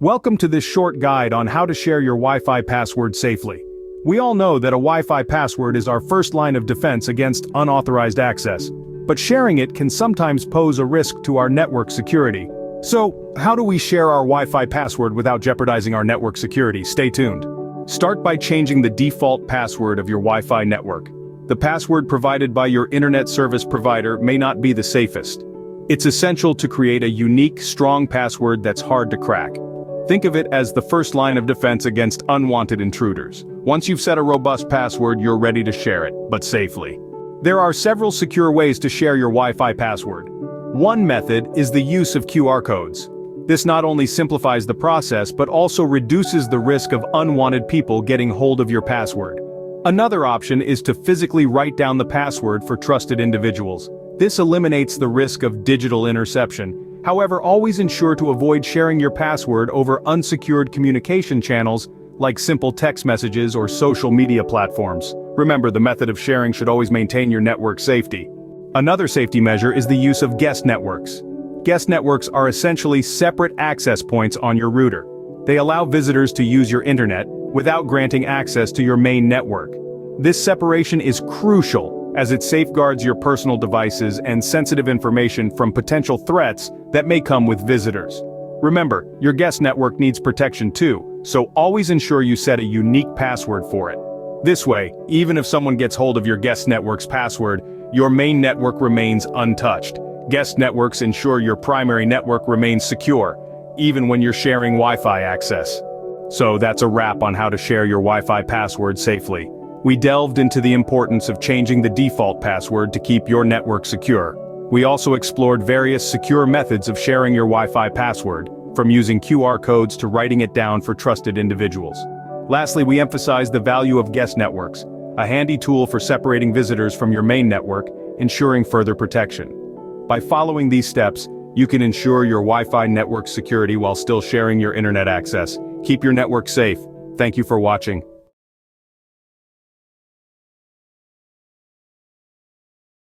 Welcome to this short guide on how to share your Wi-Fi password safely. We all know that a Wi-Fi password is our first line of defense against unauthorized access, but sharing it can sometimes pose a risk to our network security. So, how do we share our Wi-Fi password without jeopardizing our network security? Stay tuned. Start by changing the default password of your Wi-Fi network. The password provided by your internet service provider may not be the safest. It's essential to create a unique, strong password that's hard to crack. Think of it as the first line of defense against unwanted intruders. Once you've set a robust password, you're ready to share it, but safely. There are several secure ways to share your Wi-Fi password. One method is the use of QR codes. This not only simplifies the process but also reduces the risk of unwanted people getting hold of your password. Another option is to physically write down the password for trusted individuals. This eliminates the risk of digital interception. However, always ensure to avoid sharing your password over unsecured communication channels like simple text messages or social media platforms. Remember, the method of sharing should always maintain your network safety. Another safety measure is the use of guest networks. Guest networks are essentially separate access points on your router. They allow visitors to use your internet without granting access to your main network. This separation is crucial as it safeguards your personal devices and sensitive information from potential threats that may come with visitors. Remember, your guest network needs protection too, so always ensure you set a unique password for it. This way, even if someone gets hold of your guest network's password, your main network remains untouched. Guest networks ensure your primary network remains secure, even when you're sharing Wi-Fi access. So that's a wrap on how to share your Wi-Fi password safely. We delved into the importance of changing the default password to keep your network secure. We also explored various secure methods of sharing your Wi-Fi password, from using QR codes to writing it down for trusted individuals. Lastly, we emphasized the value of guest networks, a handy tool for separating visitors from your main network, ensuring further protection. By following these steps, you can ensure your Wi-Fi network security while still sharing your internet access. Keep your network safe. Thank you for watching.